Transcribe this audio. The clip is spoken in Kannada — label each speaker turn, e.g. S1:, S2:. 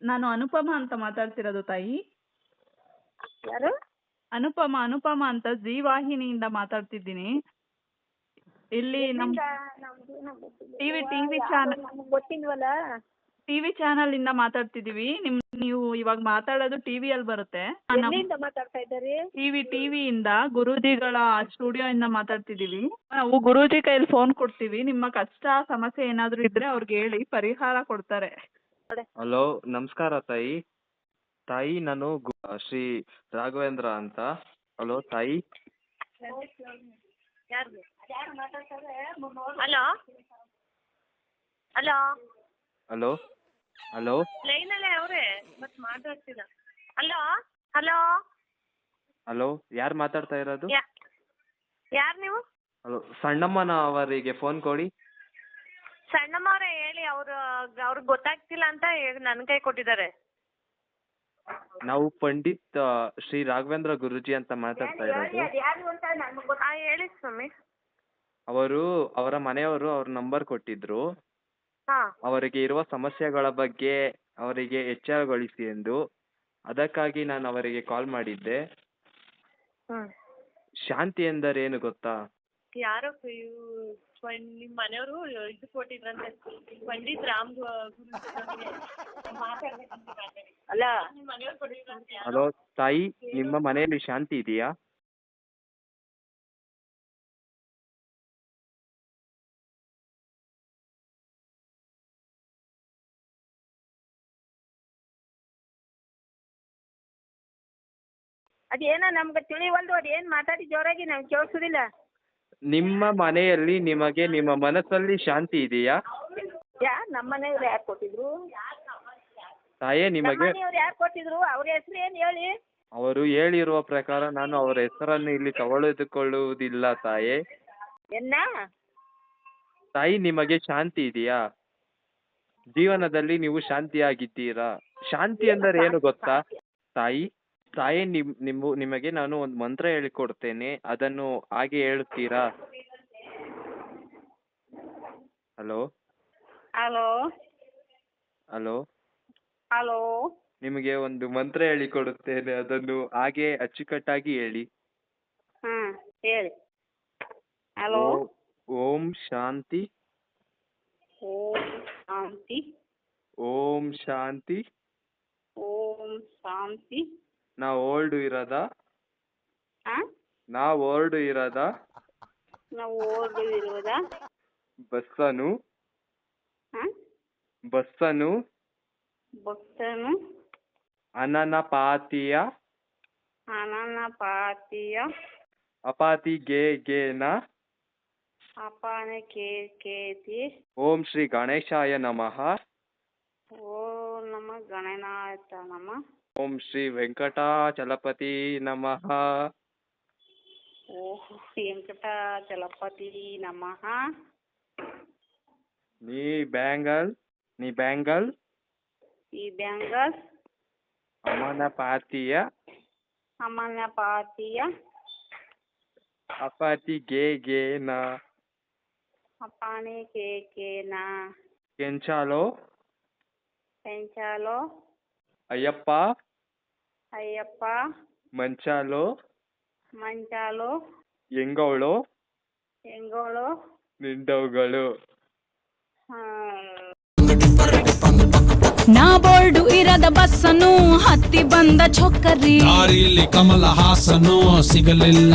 S1: ನಾನು ಅನುಪಮ ಅಂತ ಮಾತಾಡ್ತಿರೋದು ತಾಯಿ.
S2: ಯಾರು?
S1: ಅನುಪಮ ಅಂತ ಜೀ ವಾಹಿನಿಯಿಂದ ಮಾತಾಡ್ತಿದ್ದೀನಿ. ಇಲ್ಲಿ ನಮ್ ಟಿವಿ ಚಾನಲ್
S2: ಗೊತ್ತಿಲ್ವಲ್ಲ.
S1: ಟಿವಿ ಚಾನಲ್ ಇಂದ ಮಾತಾಡ್ತಿದೀವಿ. ನೀವು ಇವಾಗ ಮಾತಾಡೋದು ಟಿವಿಯಲ್ಲಿ ಬರುತ್ತೆ.
S2: ಎಲ್ಲಿಂದ ಮಾತಾಡ್ತಾ ಇದ್ದಾರೆ?
S1: ಟಿವಿಯಿಂದ ಗುರೂಜಿಗಳ ಸ್ಟುಡಿಯೋ ಇಂದ ಮಾತಾಡ್ತಿದೀವಿ. ನಾವು ಗುರೂಜಿ ಕೈಯಲ್ಲಿ ಫೋನ್ ಕೊಡ್ತೀವಿ. ನಿಮ್ಮ ಕಷ್ಟ ಸಮಸ್ಯೆ ಏನಾದ್ರು ಇದ್ರೆ ಅವ್ರಿಗೆ ಹೇಳಿ, ಪರಿಹಾರ ಕೊಡ್ತಾರೆ.
S3: ಹಲೋ, ನಮಸ್ಕಾರ ತಾಯಿ. ನಾನು ಶ್ರೀ ರಾಘವೇಂದ್ರ ಅಂತ. ಹಲೋ ತಾಯಿ.
S2: ಹಲೋ ಹಲೋ
S3: ಹಲೋ ಹಲೋ
S2: ಲೈನಲ್ಲೇ ಅವ್ರೆ ಮತ್ತೆ ಮಾತಾಡ್ತಿಲ್ಲ. ಹಲೋ ಹಲೋ
S3: ಹಲೋ ಯಾರು ಮಾತಾಡ್ತಾ ಇರೋದು?
S2: ಯಾರು ನೀವು?
S3: ಹಲೋ, ಸಣ್ಣಮ್ಮನ ಅವರಿಗೆ ಫೋನ್ ಕೊಡಿ.
S2: ಸಣ್ಣಮ್ಮವ್ರೆ ಹೇಳಿ. ಅವ್ರಿಗೆ ಗೊತ್ತಾಗ್ತಿಲ್ಲ ಅಂತ ನನ್ನ ಕೈ ಕೊಟ್ಟಿದ್ದಾರೆ.
S3: ನಾವು ಪಂಡಿತ್ ಶ್ರೀ ರಾಘವೇಂದ್ರ ಗುರುಜಿ ಅಂತ ಮಾತಾಡ್ತಾ ಇರೋದು.
S2: ಹೇಳಿ ಸ್ವಾಮಿ.
S3: ಅವರ ಮನೆಯವರು ಅವ್ರ ನಂಬರ್ ಕೊಟ್ಟಿದ್ರು.
S2: ಹಾ,
S3: ಅವರಿಗೆ ಇರುವ ಸಮಸ್ಯೆಗಳ ಬಗ್ಗೆ ಅವರಿಗೆ ಎಚ್ಚರಗೊಳಿಸಿ ಎಂದು. ಅದಕ್ಕಾಗಿ ನಾನು ಅವರಿಗೆ ಕಾಲ್ ಮಾಡಿದ್ದೆ. ಶಾಂತಿ ಎಂದರೇನು ಗೊತ್ತಾ?
S2: ಯಾರೋ ನಿಮ್ಮ ಮನೆಯವರು ಇದು ಕೊಟ್ಟಿದ್ರಂತೆ, ಪಂಡಿತ್ ರಾಮ್ ಅಲ್ಲ.
S3: ಹಲೋ ತಾಯಿ, ನಿಮ್ಮ ಮನೆಯಲ್ಲಿ ಶಾಂತಿ ಇದೆಯಾ?
S2: ಅದೇನೋ ನಮ್ಗೆ ತಿಳಿವಲ್ದು. ಅದೇನ್ ಮಾತಾಡಿ ಜೋರಾಗಿ ನಮ್ಗೆ ಕೇಳಿಸೋದಿಲ್ಲ.
S3: ನಿಮ್ಮ ಮನೆಯಲ್ಲಿ ನಿಮಗೆ ನಿಮ್ಮ ಮನಸ್ಸಲ್ಲಿ ಶಾಂತಿ ಇದೆಯಾ?
S2: ನಮ್ಮ ಮನೆಯವ್ರು ಯಾರು ಕೊಟ್ಟಿದ್ರು?
S3: ತಾಯೇ, ನಿಮಗೆ
S2: ಯಾರು ಕೊಟ್ಟಿದ್ರು? ಅವ್ರ ಹೆಸರು ಏನ್ ಹೇಳಿ?
S3: ಅವರು ಹೇಳಿರುವ ಪ್ರಕಾರ ನಾನು ಅವರ ಹೆಸರನ್ನು ಇಲ್ಲಿ ತಗೊಳ್ಳುವುದಿಲ್ಲ ತಾಯೇ. ತಾಯಿ, ನಿಮಗೆ ಶಾಂತಿ ಇದೆಯಾ? ಜೀವನದಲ್ಲಿ ನೀವು ಶಾಂತಿಯಾಗಿದ್ದೀರಾ? ಶಾಂತಿ ಎಂದರೆ ಏನು ಗೊತ್ತಾ ತಾಯಿ? ನಿಮಗೆ ನಾನು ಒಂದು ಮಂತ್ರ ಹೇಳಿಕೊಡ್ತೇನೆ, ಅದನ್ನು ಹಾಗೆ ಹೇಳುತ್ತೀರಾ? ಹಲೋ
S2: ಹಲೋ
S3: ಹಲೋ
S2: ಹಲೋ
S3: ನಿಮಗೆ ಒಂದು ಮಂತ್ರ ಹೇಳಿಕೊಡುತ್ತೇನೆ, ಅದನ್ನು ಹಾಗೆ ಅಚ್ಚುಕಟ್ಟಾಗಿ ಹೇಳಿ.
S2: ಹೇಳಿ. ಹಲೋ.
S3: ಓಂ ಶಾಂತಿ.
S2: ಓಂ ಶಾಂತಿ.
S3: ಓಂ ಶಾಂತಿ.
S2: ಓಂ ಶಾಂತಿ.
S3: ನಾ ಓಲ್ಡ್ ಇರದ ಬಸ್ಸನು ಅನನಪಾತಿಯ ಅಪಾತಿಗೇನ ಓಂ ಶ್ರೀ ಗಣೇಶಾಯ ನಮಃ.
S2: ಓಂ ನಮ ಗಣನಾಯ ನಮಃ.
S3: ಓಂ ಶ್ರೀ ವೆಂಕಟಾಚಲಪತಿ ನಮಃ.
S2: ಓಂ ವೆಂಕಟಾಚಲಪತಿ ನಮಃ.
S3: ನೀ ಬ್ಯಾಂಗಲ್
S2: ಈ ಬ್ಯಾಂಗಲ್
S3: ಅಮನಪಾತಿಯ ಅಪಾತಿಗೇನ ಕೆಂಚಾಲೋ ಅಯ್ಯಪ್ಪ ಮಂಚಾಲೋ ಎಂಗೋಳು ನಿಂಡವುಗಳು.
S4: ನಾ ಬೋರ್ಡು ಇರದ ಬಸ್ಸನು ಹತ್ತಿ ಬಂದ ಚೊಕ್ಕರಿ,
S5: ದಾರಿಲಿ ಕಮಲ ಹಾಸನು ಸಿಗಲಿಲ್ಲ.